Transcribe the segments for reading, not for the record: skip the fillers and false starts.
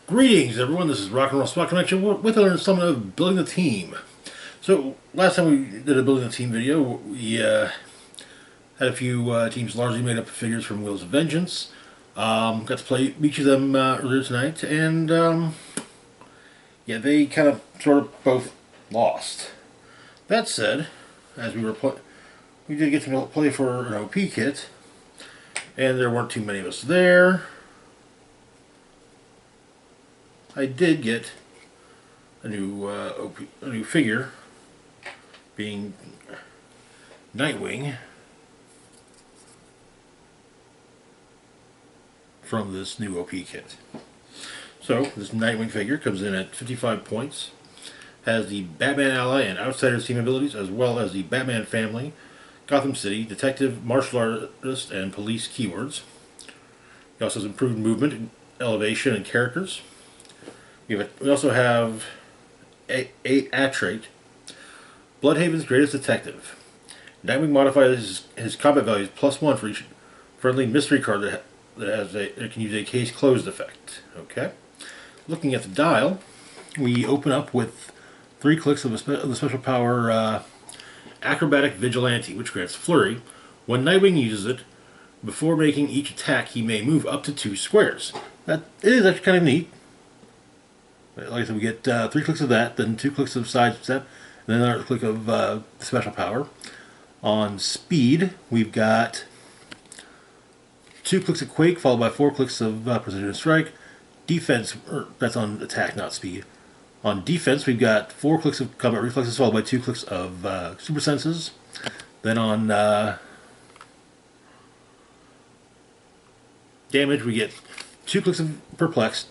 Greetings, everyone. This is Rock and Roll Spot Connection with an installment of Building the Team. So, last time we did a Building the Team video, we had a few teams largely made up of figures from Wheels of Vengeance. Got to play each of them earlier tonight, and yeah, they kind of sort of both lost. That said, as we did get to play for an OP kit, and there weren't too many of us there. I did get a new figure, being Nightwing, from this new OP kit. So this Nightwing figure comes in at 55 points, has the Batman Ally and Outsiders team abilities, as well as the Batman Family, Gotham City, Detective, Martial Artist, and Police keywords. He also has improved movement, elevation, and characters. We also have a trait, Bloodhaven's Greatest Detective. Nightwing modifies his combat values +1 for each friendly mystery card that can use a case closed effect. Okay. Looking at the dial, we open up with 3 clicks of the special power Acrobatic Vigilante, which grants Flurry. When Nightwing uses it, before making each attack, he may move up to 2 squares. That is actually kind of neat. Like I said, we get 3 clicks of that, then 2 clicks of sidestep, and then another click of special power. On speed, we've got 2 clicks of Quake, followed by 4 clicks of Precision Strike. Defense, that's on attack, not speed. On defense, we've got 4 clicks of Combat Reflexes, followed by 2 clicks of Super Senses. Then on damage, we get 2 clicks of Perplex,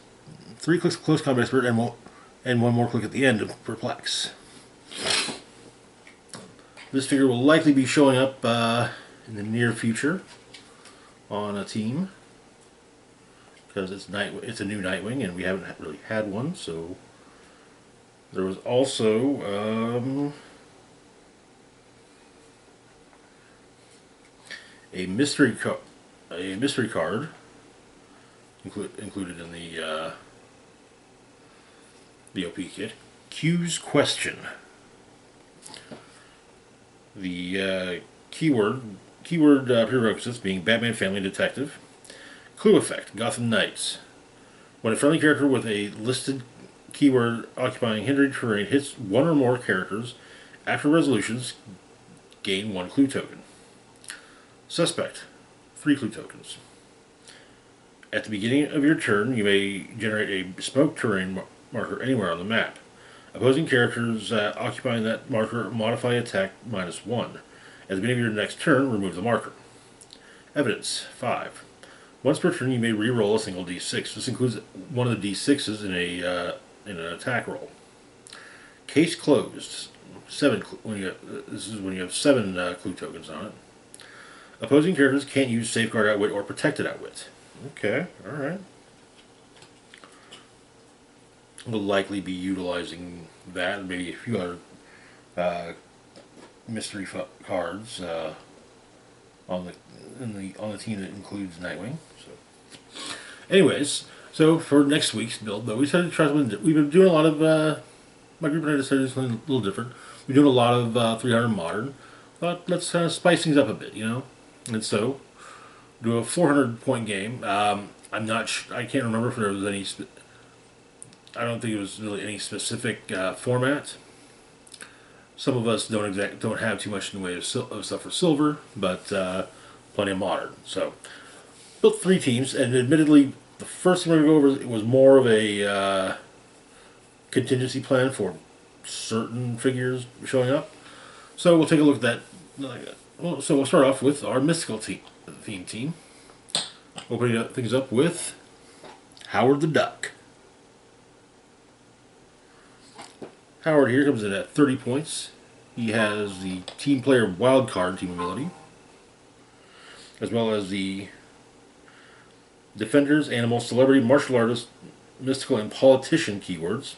3 clicks of Close Combat Expert, and 1 more click at the end of Perplex. This figure will likely be showing up in the near future on a team, because it's a new Nightwing, and we haven't really had one. So there was also a mystery card included in the OP kit. Q's Question. The keyword prerequisites being Batman Family Detective. Clue effect, Gotham Knights. When a friendly character with a listed keyword occupying hindered terrain hits one or more characters, after resolutions, gain 1 clue token. Suspect, 3 clue tokens. At the beginning of your turn, you may generate a bespoke terrain marker anywhere on the map. Opposing characters occupying that marker modify attack -1. At the beginning of your next turn, remove the marker. Evidence, 5. Once per turn, you may re-roll a single d6. This includes one of the d6s in an attack roll. Case closed. 7. This is when you have 7 clue tokens on it. Opposing characters can't use Safeguard Outwit or Protected Outwit. Okay, all right. We'll likely be utilizing that, and maybe a few other mystery cards on the team that includes Nightwing. So, anyways, so for next week's build, though, we decided to try something. We've been doing a lot of my group and I decided to do something a little different. We're doing a lot of 300 Modern. Thought let's kind of spice things up a bit, you know. And so do a 400-point game. I'm not. I can't remember if there was any. I don't think it was really any specific format. Some of us don't have too much in the way of stuff for silver, but plenty of modern. So built 3 teams, and admittedly, the first thing we're going to go over was more of a contingency plan for certain figures showing up. So we'll take a look at that. So we'll start off with our mystical theme team. Opening things up with Howard the Duck. Howard here comes in at 30 points. He has the Team Player Wildcard team ability, as well as the Defenders, Animal, Celebrity, Martial Artist, Mystical, and Politician keywords.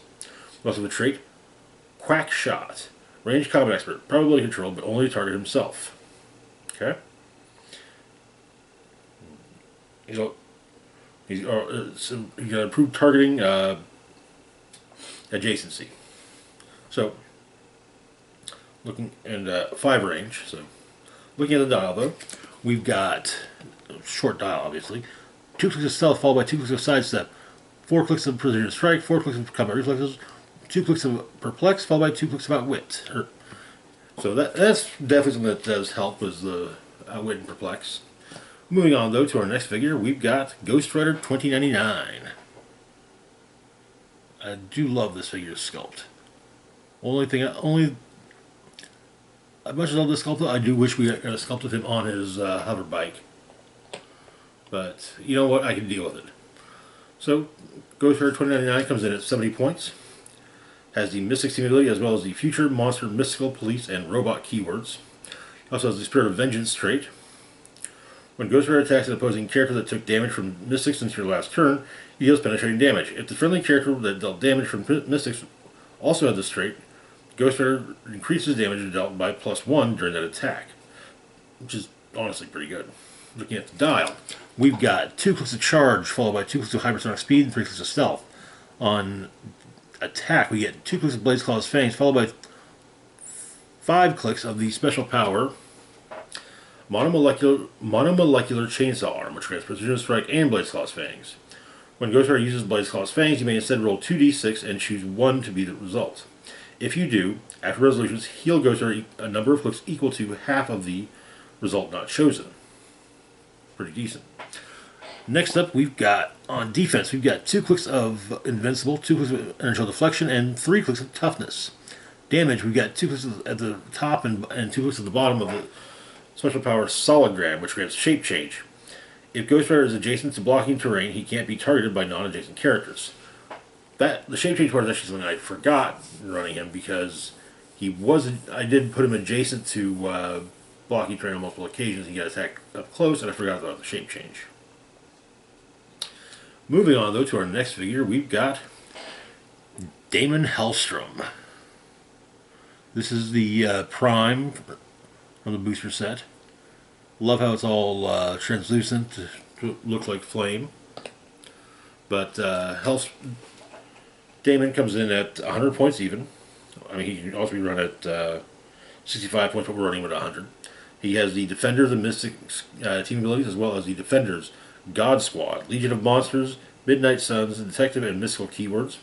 We also have a trait, Quack Shot. Range Combat Expert, probability control, but only to target himself. Okay? He's got improved targeting adjacency. So, looking and 5 range. So, looking at the dial though, we've got short dial obviously. 2 clicks of stealth followed by 2 clicks of sidestep. 4 clicks of precision strike. 4 clicks of combat reflexes. 2 clicks of perplex followed by 2 clicks of outwit. So that's definitely something that does help, is the outwit and perplex. Moving on though to our next figure, we've got Ghost Rider 2099. I do love this figure's sculpt. As much as I love this sculpt, I do wish we had sculpted him on his hover bike. But you know what, I can deal with it. So Ghost Rider 2099 comes in at 70 points. Has the Mystic Team ability as well as the Future, Monster, Mystical, Police, and Robot keywords. Also has the Spirit of Vengeance trait. When Ghost Rider attacks an opposing character that took damage from Mystics since your last turn, he deals penetrating damage. If the friendly character that dealt damage from Mystics also had this trait, Ghost Rider increases damage dealt by +1 during that attack, which is honestly pretty good. Looking at the dial, we've got 2 clicks of charge followed by 2 clicks of hypersonic speed and 3 clicks of stealth. On attack, we get 2 clicks of Blaze Claw's Fangs followed by 5 clicks of the special power Monomolecular Chainsaw Arm, which grants Precision Strike and Blaze Claw's Fangs. When Ghost Rider uses Blaze Claw's Fangs, you may instead roll 2d6 and choose 1 to be the result. If you do, after resolutions, heal Ghost Rider a number of clicks equal to half of the result not chosen. Pretty decent. Next up, we've got, on defense, we've got 2 clicks of Invincible, 2 clicks of Energy Deflection, and 3 clicks of Toughness. Damage, we've got 2 clicks at the top and 2 clicks at the bottom of the special power Soligram, which grants Shape Change. If Ghost Rider is adjacent to blocking terrain, he can't be targeted by non-adjacent characters. The Shape Change part is actually something I forgot running him, because I did put him adjacent to blocking terrain on multiple occasions. He got attacked up close, and I forgot about the Shape Change. Moving on, though, to our next figure, we've got Damon Hellstrom. This is the Prime from the booster set. Love how it's all translucent to look like flame. But Damon comes in at 100 points even. I mean, he can also be run at 65 points, but we're running him at 100. He has the Defenders and Mystics team abilities, as well as the Defenders God Squad, Legion of Monsters, Midnight Suns, Detective, and Mystical keywords.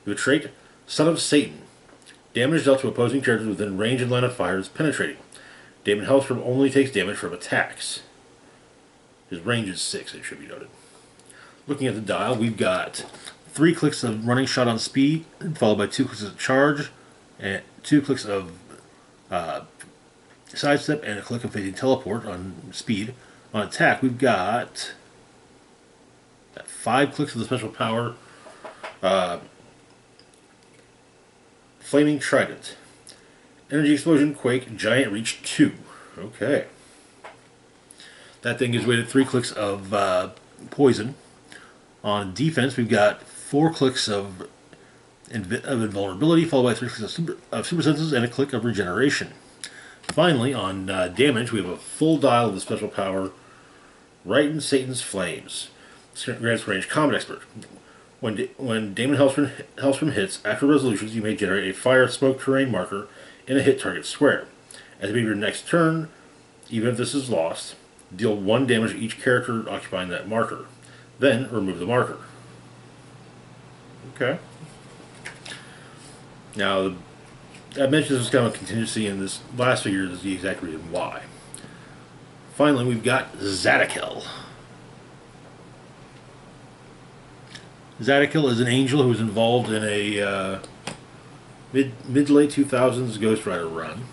We have a trait, Son of Satan. Damage dealt to opposing characters within range and line of fire is penetrating. Damon Hellstrom only takes damage from attacks. His range is 6, it should be noted. Looking at the dial, we've got 3 clicks of Running Shot on speed, followed by 2 clicks of charge, and 2 clicks of sidestep, and a click of Fading Teleport on speed. On attack, we've got 5 clicks of the special power Flaming Trident. Energy Explosion, Quake, Giant Reach 2. Okay. That thing is weighted 3 clicks of Poison. On defense, we've got 4 clicks of Invulnerability, followed by 3 clicks of Super Senses and a click of Regeneration. Finally, on damage, we have a full dial of the special power Right Satan's Flames. Grants range Combat Expert. When Damon Hellstrom hits, after resolutions, you may generate a fire smoke terrain marker in a hit target square. At the beginning of your next turn, even if this is lost, deal 1 damage to each character occupying that marker. Then remove the marker. Okay. Now, I mentioned this was kind of a contingency, and this last figure is the exact reason why. Finally, we've got Zadokil. Zadokil is an angel who was involved in a mid to late 2000s Ghost Rider run.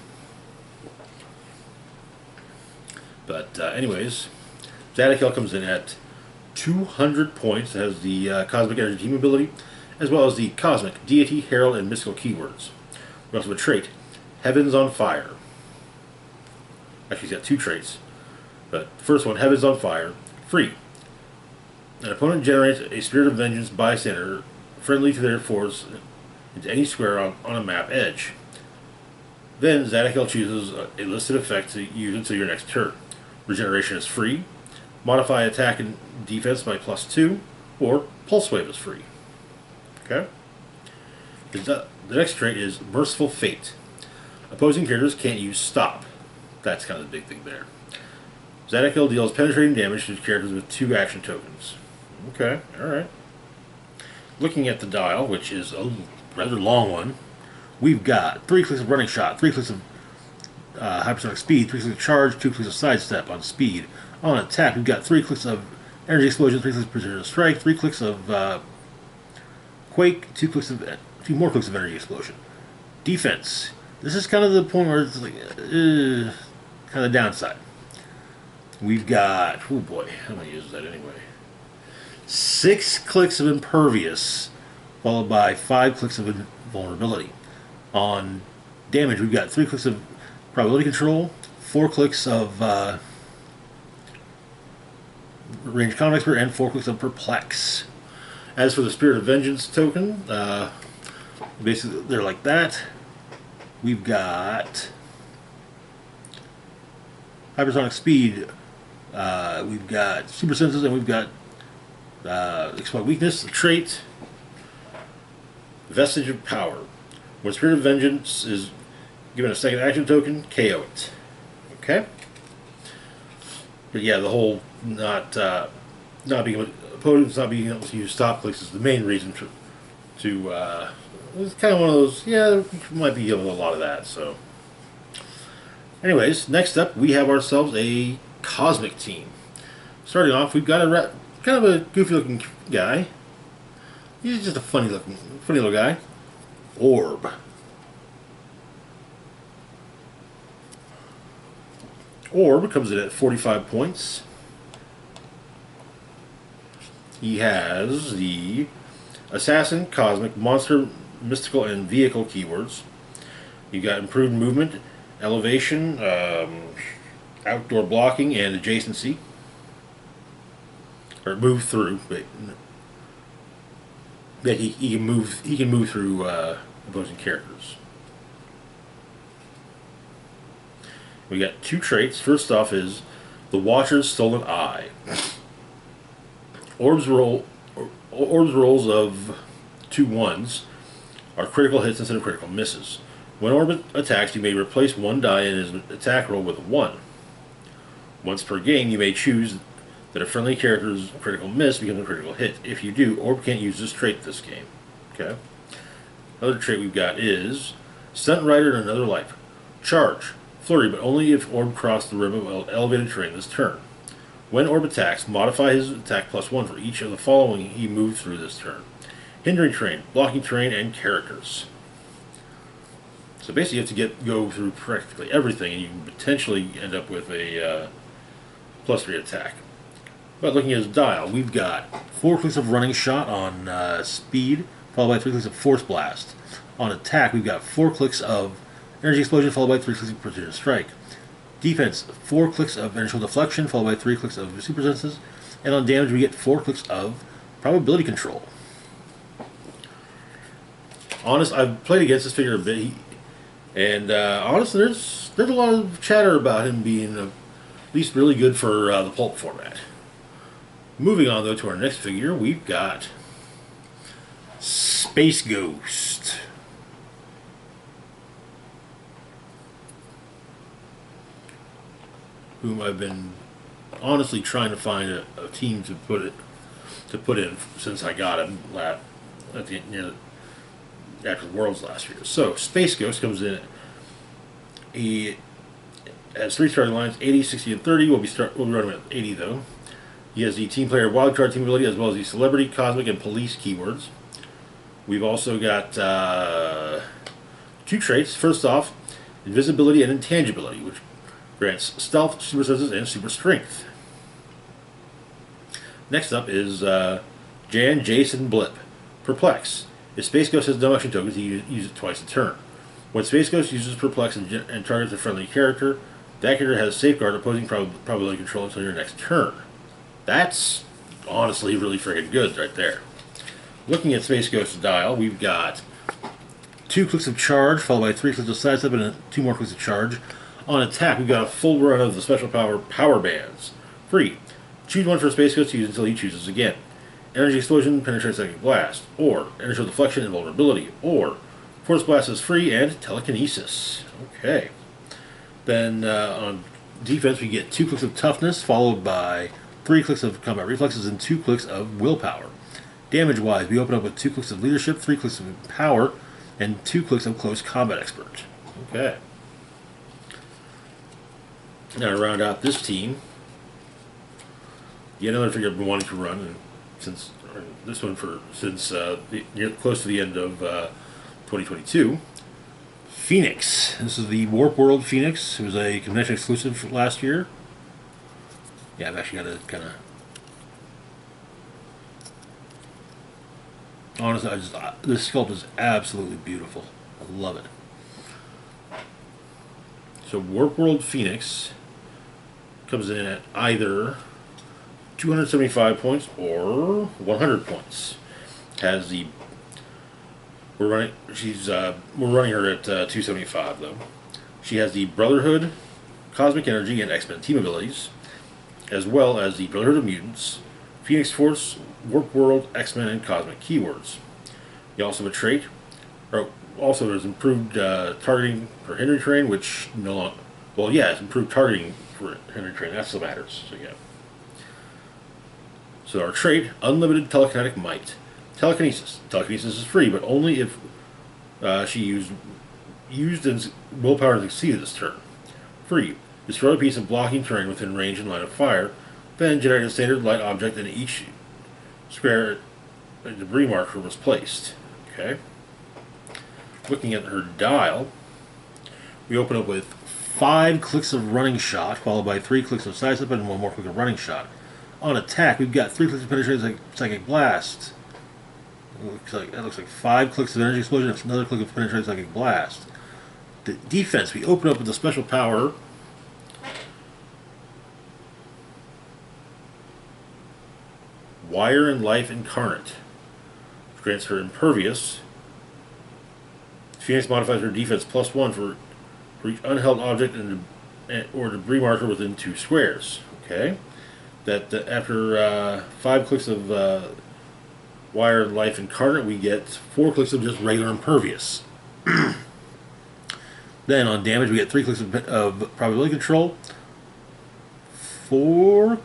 But anyways, Zadokil comes in at 200 points. It has the Cosmic Energy Team ability, as well as the Cosmic, Deity, Herald, and Mystical keywords. We also have a trait, Heavens on Fire. Actually, he's got 2 traits. But first one, Heavens on Fire, free. An opponent generates a Spirit of Vengeance bystander friendly to their force into any square on a map edge. Then Zadokil chooses a listed effect to use until your next turn. Regeneration is free. Modify attack and defense by +2, or Pulse Wave is free. Okay? The next trait is Merciful Fate. Opposing characters can't use Stop. That's kind of the big thing there. Zanakill deals penetrating damage to characters with 2 action tokens. Okay, alright. Looking at the dial, which is a rather long one, we've got 3 clicks of Running Shot, 3 clicks of Hypersonic Speed, 3 clicks of Charge, 2 clicks of Sidestep on Speed. On Attack, we've got 3 clicks of Energy Explosion, 3 clicks of Precision Strike, 3 clicks of Quake, 2 more clicks of Energy Explosion. Defense. This is kind of the point where it's like, kind of the downside. We've got, oh boy, how many uses that anyway? 6 clicks of Impervious, followed by 5 clicks of Vulnerability. On damage, we've got 3 clicks of Probability Control, 4 clicks of Range Combat Expert, and 4 clicks of Perplex. As for the Spirit of Vengeance token, basically they're like that. We've got Hypersonic Speed, we've got Super Senses, and we've got Exploit Weakness, the trait, Vestige of Power. When Spirit of Vengeance is given a second action token, KO it. Okay? But yeah, the whole not being opponents not being able to use stop clicks is the main reason to it's kind of one of those, yeah, we might be dealing with a lot of that, so. Anyways, next up, we have ourselves a Cosmic team. Starting off, we've got a kind of a goofy-looking guy. He's just a funny little guy. Orb. Orb comes in at 45 points. He has the Assassin, Cosmic, Monster, Mystical, and Vehicle keywords. You've got improved movement, elevation, outdoor blocking, and adjacency. Or move through. But he can move through opposing characters. We got 2 traits. First off is the Watcher's Stolen Eye. Orb's rolls of 2 1s are critical hits instead of critical misses. When Orb attacks, you may replace 1 die in his attack roll with a 1. Once per game, you may choose that a friendly character's critical miss becomes a critical hit. If you do, Orb can't use this trait this game. Okay. Another trait we've got is Stunt Rider in Another Life. Charge. Flurry, but only if Orb crossed the rim of elevated terrain this turn. When Orb attacks, modify his attack +1 for each of the following he moved through this turn. Hindering terrain, blocking terrain, and characters. So basically you have to go through practically everything, and you can potentially end up with a +3 attack. But looking at his dial, we've got 4 clicks of Running Shot on speed, followed by 3 clicks of Force Blast. On attack, we've got 4 clicks of Energy Explosion, followed by 3 clicks of Precision Strike. Defense, 4 clicks of Initial Deflection, followed by 3 clicks of Super Senses. And on damage, we get 4 clicks of Probability Control. I've played against this figure a bit, and honestly, there's a lot of chatter about him being at least really good for the pulp format. Moving on, though, to our next figure, we've got Space Ghost. Whom I've been honestly trying to find a team to put in since I got him after the Worlds last year. So Space Ghost comes in. He has 3 starting lines: 80, 60, and 30. We'll be running with 80 though. He has the Team Player Wildcard team ability as well as the Celebrity, Cosmic, and Police keywords. We've also got 2 traits. First off, Invisibility and Intangibility, which grants Stealth, Super Senses, and Super Strength. Next up is Jan, Jason, Blip. Perplex. If Space Ghost has no action tokens, you use it twice a turn. When Space Ghost uses Perplex and targets a friendly character, that character has Safeguard, opposing probability control until your next turn. That's honestly really friggin' good right there. Looking at Space Ghost's dial, we've got 2 clicks of Charge, followed by 3 clicks of Sidestep, and 2 more clicks of Charge. On attack, we've got a full run of the special power Bands. Free. Choose one for Space Ghost to use until he chooses again. Energy Explosion, Penetrate Psychic Blast, or Energy Deflection, Invulnerability, or Force Blast is free, and Telekinesis. Okay. Then on defense, we get 2 clicks of Toughness, followed by 3 clicks of Combat Reflexes and 2 clicks of Willpower. Damage-wise, we open up with 2 clicks of Leadership, 3 clicks of Power, and 2 clicks of Close Combat Expert. Okay. Now to round out this team, yet another figure I've been wanting to run, and since close to the end of 2022. Phoenix. This is the Warp World Phoenix. It was a convention exclusive last year. Yeah, I've actually got to kind of. Honestly, this sculpt is absolutely beautiful. I love it. So Warp World Phoenix comes in at either 275 points or 100 points. Has the we're running her at 275 though. She has the Brotherhood, Cosmic Energy, and X-Men team abilities, as well as the Brotherhood of Mutants, Phoenix Force, Warp World, X-Men, and Cosmic keywords. You also have a trait. Also, there's improved targeting for Henry Terrain, which no longer. Well, yeah, it's improved targeting for Henry Terrain. That still matters. So yeah. So our trait: Unlimited Telekinetic Might. Telekinesis. Telekinesis is free, but only if she used in willpower and succeeded this turn. Free. Destroy a piece of blocking terrain within range and line of fire, then generate a standard light object in each square a debris marker was placed. Okay. Looking at her dial, we open up with 5 clicks of Running Shot, followed by 3 clicks of Sidestep and 1 more click of Running Shot. On attack, we've got 3 clicks of Penetrating Psychic Blast. That looks like 5 clicks of Energy Explosion and another click of Penetrating Psychic Blast. The defense, we open up with the special power. Wire and Life Incarnate. Which grants her Impervious. Phoenix modifies her defense +1 for each unheld object or debris marker within 2 squares. Okay. That after 5 clicks of Wire and Life Incarnate, we get 4 clicks of just regular Impervious. Then on damage, we get 3 clicks of Probability Control, 5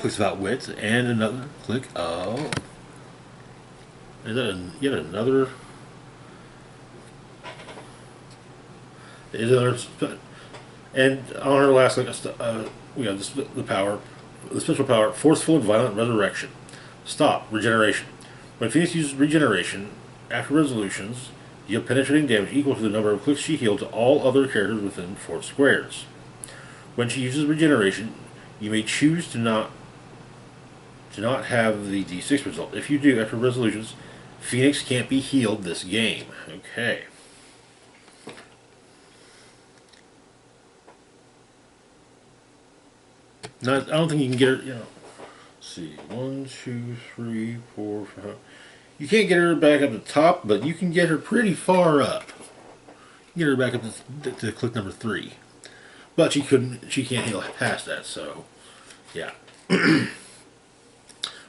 clicks of Outwit, and another click of. Is that yet another? Is another? And on her last click, we have the special power, Forceful and Violent Resurrection. Stop. Regeneration. When Phoenix uses Regeneration, after resolutions, deal penetrating damage equal to the number of clicks she healed to all other characters within 4 squares. When she uses Regeneration, you may choose to not have the D6 result. If you do, after resolutions, Phoenix can't be healed this game. Okay. Now, I don't think you can get her, let's see, 1, 2, 3, 4, 5. You can't get her back up to the top, but you can get her pretty far up. Get her back up to click number 3. But she can't heal past that, so, yeah.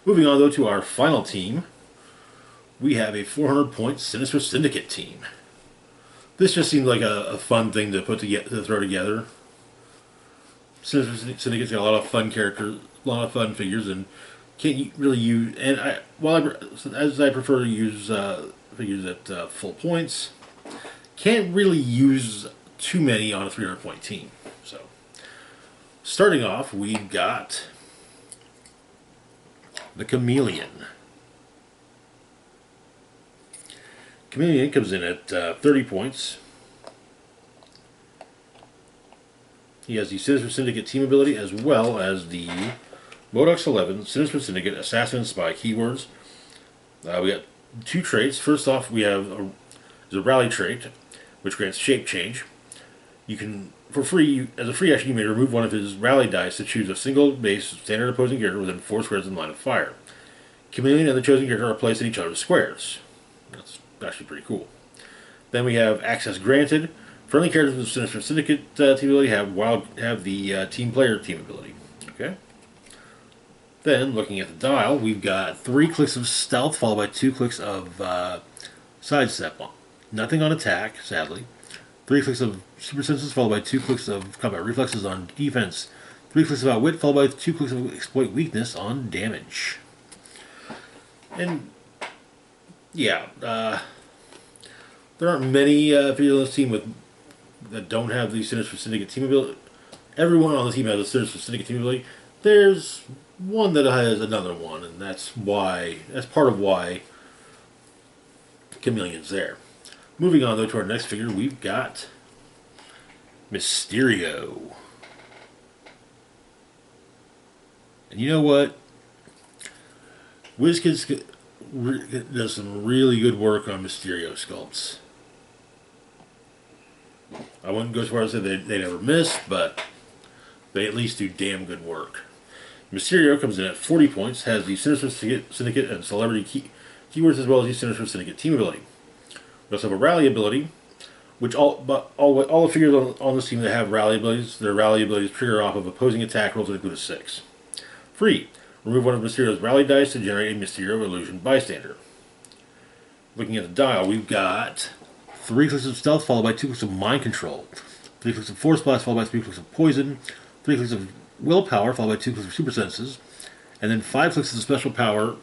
Moving on, though, to our final team, we have a 400-point Sinister Syndicate team. This just seemed like a fun thing to throw together. Sinister Syndicate's got a lot of fun characters, a lot of fun figures, and can't really use. And as I prefer to use figures at full points, can't really use too many on a 300-point team. So, starting off, we've got the Chameleon. Chameleon comes in at 30 points. He has the Sinister Syndicate team ability as well as the Modox 11 Sinister Syndicate Assassin and Spy keywords. We got 2 traits. First off, we have a rally trait, which grants shape change. You can, as a free action, you may remove one of his rally dice to choose a single base standard opposing character within 4 squares in line of fire. Chameleon and the chosen character are placed in each other's squares. That's actually pretty cool. Then we have access granted. Friendly characters with Sinister Syndicate team ability have the team player team ability. Then, looking at the dial, we've got 3 clicks of stealth, followed by 2 clicks of sidestep. Nothing on attack, sadly. 3 clicks of super senses, followed by 2 clicks of combat reflexes on defense. 3 clicks of outwit, followed by 2 clicks of exploit weakness on damage. And yeah, there aren't many figures on this team that don't have the Sinister Syndicate team ability. Everyone on the team has a Sinister Syndicate team ability. There's one that has another one, and that's part of why Chameleon's there. Moving on though to our next figure, we've got Mysterio. And you know what? WizKids does some really good work on Mysterio sculpts. I wouldn't go as far as to say they never miss, but they at least do damn good work. Mysterio comes in at 40 points, has the Sinister Syndicate and Celebrity keywords as well as the Sinister Syndicate team ability. We also have a Rally ability, which all the figures on this team that have Rally abilities, their Rally abilities trigger off of opposing attack rolls that include a 6. Free. Remove one of Mysterio's Rally dice to generate a Mysterio Illusion Bystander. Looking at the dial, we've got 3 clicks of Stealth, followed by 2 clicks of Mind Control. 3 clicks of Force Blast, followed by 3 clicks of Poison. 3 clicks of Willpower, followed by 2 clicks of Super Senses. And then 5 clicks of Special Power,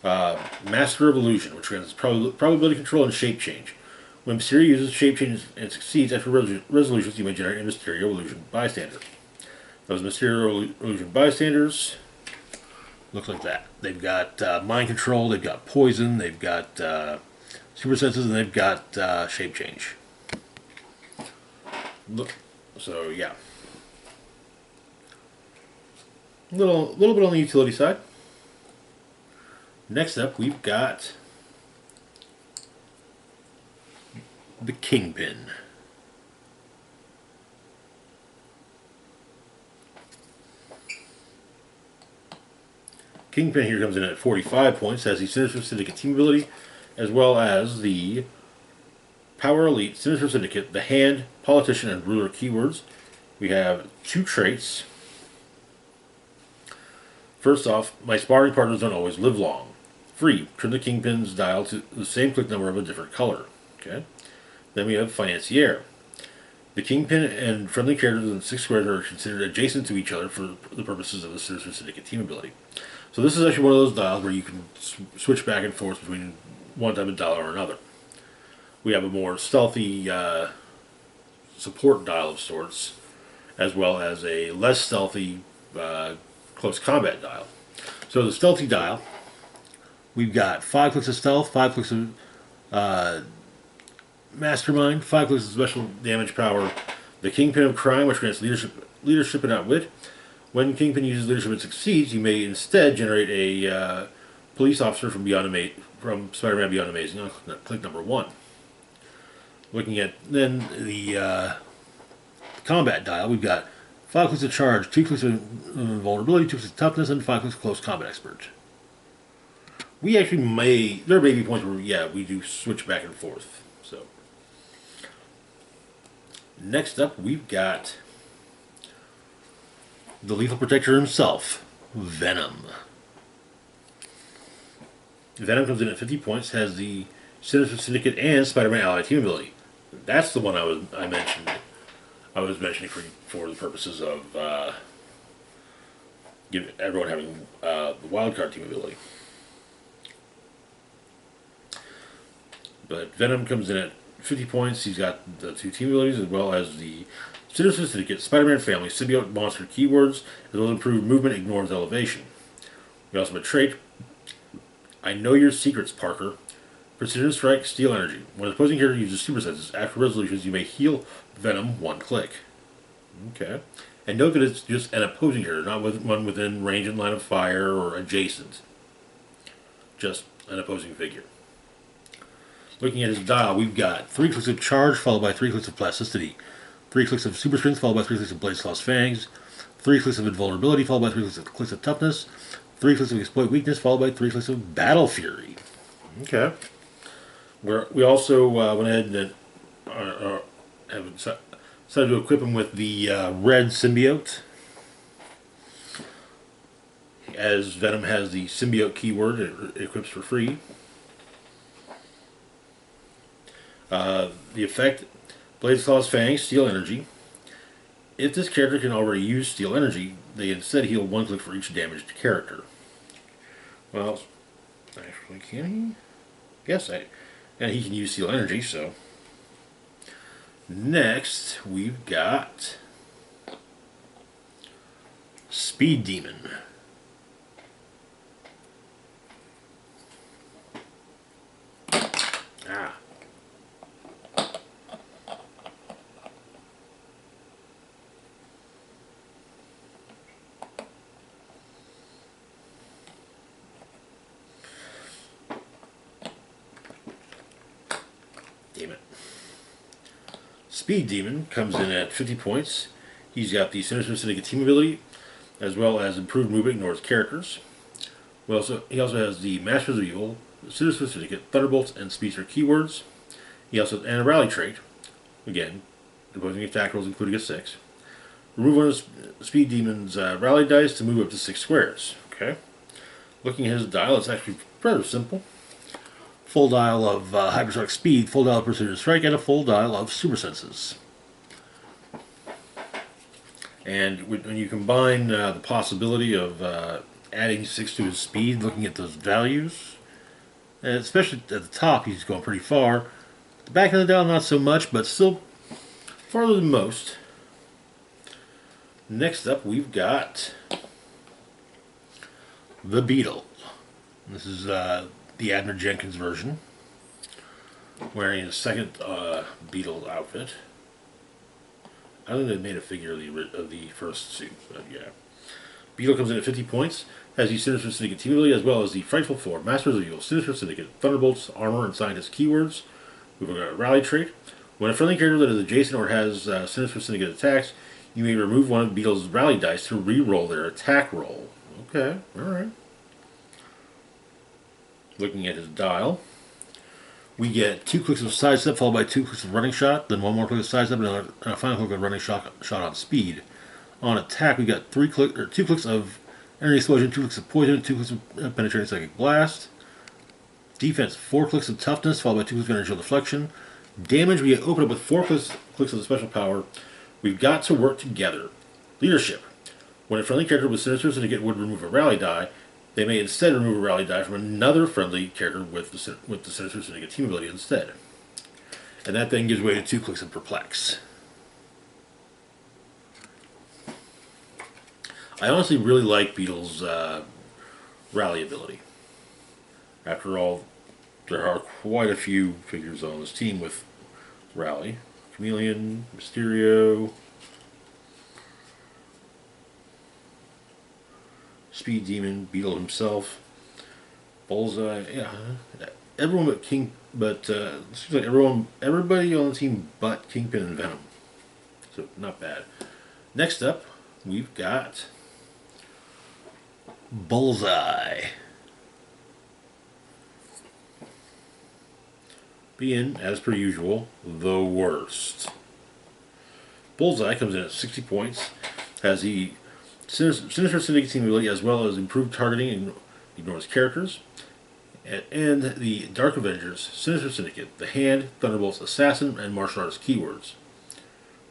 Master of Illusion, which grants probability control and shape change. When Mysterio uses shape change and succeeds after resolutions, you may generate a Mysterio Illusion Bystander. Those Mysterio Illusion Bystanders look like that. They've got Mind Control, they've got Poison, they've got Super Senses, and they've got Shape Change. Look, so yeah, little bit on the utility side. Next up, we've got the Kingpin. Kingpin here comes in at 45 points, has the Sinister Syndicate team ability, as well as the Power Elite, Sinister Syndicate, the Hand, Politician, and Ruler keywords. We have 2 traits. First off, my sparring partners don't always live long. Free. Turn the Kingpin's dial to the same click number of a different color. Okay. Then we have Financier. The Kingpin and friendly characters in 6 squares are considered adjacent to each other for the purposes of the Sinister Syndicate team ability. So this is actually one of those dials where you can switch back and forth between one type of dial or another. We have a more stealthy support dial of sorts, as well as a less stealthy close combat dial. So the stealthy dial, we've got 5 clicks of stealth, 5 clicks of mastermind, 5 clicks of special damage power, the Kingpin of Crime, which grants leadership and outwit. When Kingpin uses leadership and succeeds, you may instead generate a police officer from Spider-Man Beyond Amazing on click number 1. Looking at then the combat dial, we've got 5 clicks of charge, 2 clicks of vulnerability, 2 clicks of toughness, and 5 clicks of close combat expert. We actually there may be points where, yeah, we do switch back and forth. So, next up, we've got the Lethal Protector himself, Venom. Venom comes in at 50 points, has the Sinister Syndicate and Spider-Man Ally team ability. That's the one I was mentioning for the purposes of everyone having the wildcard team ability. But Venom comes in at 50 points. He's got the 2 team abilities as well as the Sinister Syndicate, Spider-Man Family, Symbiote Monster keywords, as well as improved movement, ignores elevation. We also have a trait, I Know Your Secrets, Parker. Precision Strike, Steel Energy. When an opposing character uses super senses, after resolutions, you may heal Venom 1 click. Okay. And note that it's just an opposing character, not one within range and line of fire or adjacent. Just an opposing figure. Looking at his dial, we've got 3 clicks of Charge, followed by 3 clicks of Plasticity. 3 clicks of Super Strength, followed by 3 clicks of Blade Claw's Fangs. 3 clicks of Invulnerability, followed by 3 clicks of Toughness. 3 clicks of Exploit Weakness, followed by 3 clicks of Battle Fury. Okay. We also went ahead and have decided to equip him with the red symbiote. as Venom has the symbiote keyword, it equips for free. The effect, Blade's Claw's Fangs, Steel Energy. If this character can already use Steel Energy, they instead heal 1 click for each damaged character. Well, actually, can he? Yes, and he can use Steel Energy, so. Next, we've got Speed Demon. Ah. Damn it. Speed Demon comes in at 50 points. He's got the Sinister Syndicate team ability, as well as improved movement, ignores characters. He also has the Masters of Evil, the Sinister Syndicate, Thunderbolts, and Speedster keywords. He also has a rally trait. Again, opposing attack rolls including a 6. Remove one of Speed Demon's rally dice to move up to 6 squares. Okay. Looking at his dial, it's actually rather simple. Full dial of hypersonic speed, full dial of precision strike, and a full dial of super senses. And when you combine the possibility of adding 6 to his speed, looking at those values, and especially at the top, he's going pretty far. The back of the dial, not so much, but still farther than most. Next up, we've got the Beetle. This is the Admiral Jenkins version, wearing a second Beetle outfit. I don't think they made a figure of the first suit, but yeah. Beetle comes in at 50 points, has the Sinister Syndicate team ability, as well as the Frightful Four, Masters of Evil, Sinister Syndicate, Thunderbolts, Armor, and Scientist keywords. We've got a rally trait. When a friendly character that is adjacent or has Sinister Syndicate attacks, you may remove one of Beetle's rally dice to re-roll their attack roll. Okay, alright. Looking at his dial, we get 2 clicks of sidestep followed by 2 clicks of running shot, then 1 more click of sidestep, and a final click of running shot on speed. On attack, we got 2 clicks of energy explosion, 2 clicks of poison, 2 clicks of penetrating psychic blast. Defense, 4 clicks of toughness followed by 2 clicks of energy deflection. Damage, we open up with 4 clicks of the special power. We've got to work together. Leadership. When a friendly character with Sinister Syndicate would remove a rally die, they may instead remove a rally die from another friendly character with the Sinister Syndicate team ability instead. And that then gives way to 2 clicks of Perplex. I honestly really like Beetle's rally ability. After all, there are quite a few figures on this team with rally. Chameleon, Mysterio, Speed Demon, Beetle himself, Bullseye, yeah, everyone but it seems like everybody on the team but Kingpin and Venom. So not bad. Next up, we've got Bullseye. Being, as per usual, the worst. Bullseye comes in at 60 points, has the Sinister Syndicate team ability as well as improved targeting and ignores characters, and the Dark Avengers, Sinister Syndicate, the Hand, Thunderbolts, Assassin, and Martial Arts keywords.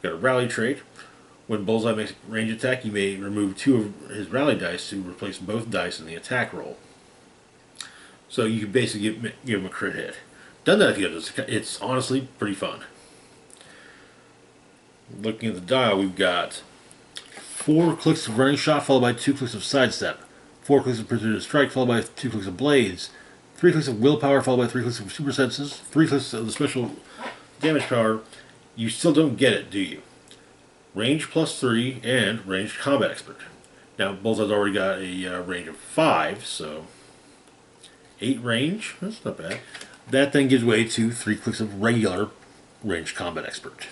Got a rally trait. When Bullseye makes a range attack, you may remove 2 of his rally dice to replace both dice in the attack roll. So you can basically give him a crit hit. Done that a few times. It's honestly pretty fun. Looking at the dial, we've got 4 clicks of running shot followed by 2 clicks of sidestep, 4 clicks of precision strike followed by 2 clicks of blades, 3 clicks of willpower followed by 3 clicks of super senses, 3 clicks of the special damage power. You still don't get it, do you? Range +3 and ranged combat expert. Now Bullseye's already got a range of 5, so 8 range. That's not bad. That then gives way to 3 clicks of regular ranged combat expert.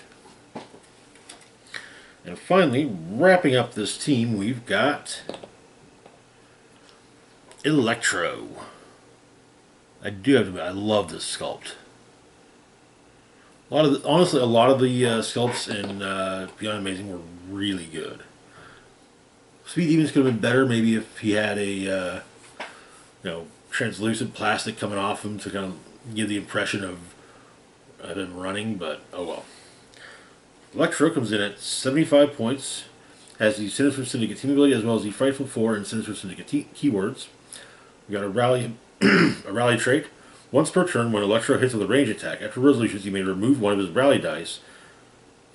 And finally, wrapping up this team, we've got Electro. I do have to admit, I love this sculpt. Honestly, a lot of the sculpts in Beyond Amazing were really good. Speed Demons could have been better maybe if he had a translucent plastic coming off him to kind of give the impression of him running, but oh well. Electro comes in at 75 points, has the Sinister Syndicate team ability as well as the Frightful 4 and Sinister Syndicate keywords. We got a rally, a rally trait. Once per turn, when Electro hits with a range attack, after resolutions, he may remove one of his rally dice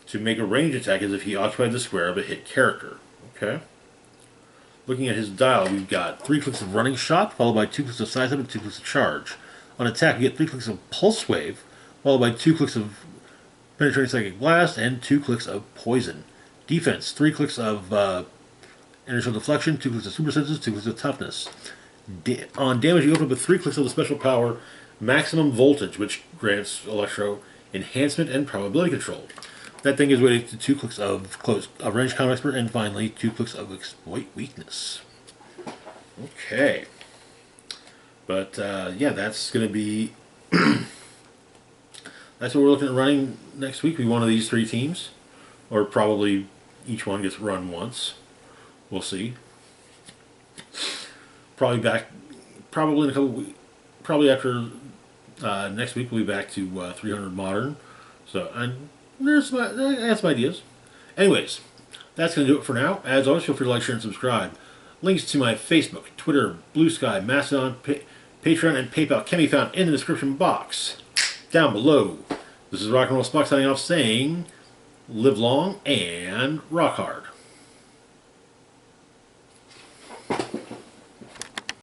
to make a range attack as if he occupied the square of a hit character. Okay. Looking at his dial, we've got 3 clicks of Running Shot, followed by 2 clicks of Sidestep and 2 clicks of Charge. On attack, we get 3 clicks of Pulse Wave, followed by 2 clicks of Penetrating Psychic Blast and 2 clicks of Poison. Defense, 3 clicks of Inertial Deflection, 2 clicks of Super Senses, 2 clicks of Toughness. On damage, you open up with 3 clicks of the special power Maximum Voltage, which grants Electro Enhancement and Probability Control. That thing is weighted to 2 clicks of Range Combat Expert, and finally 2 clicks of Exploit Weakness. Okay. But, yeah, that's going to be... that's what we're looking at running next week. We one of these 3 teams. Or probably each one gets run once. We'll see. Probably in a couple weeks. Probably after next week we'll be back to 300 Modern. So, I have some ideas. Anyways, that's going to do it for now. As always, feel free to like, share, and subscribe. Links to my Facebook, Twitter, Blue Sky, Mastodon, Patreon, and PayPal can be found in the description box down below. This is Rock and Roll Spock signing off saying, live long and rock hard.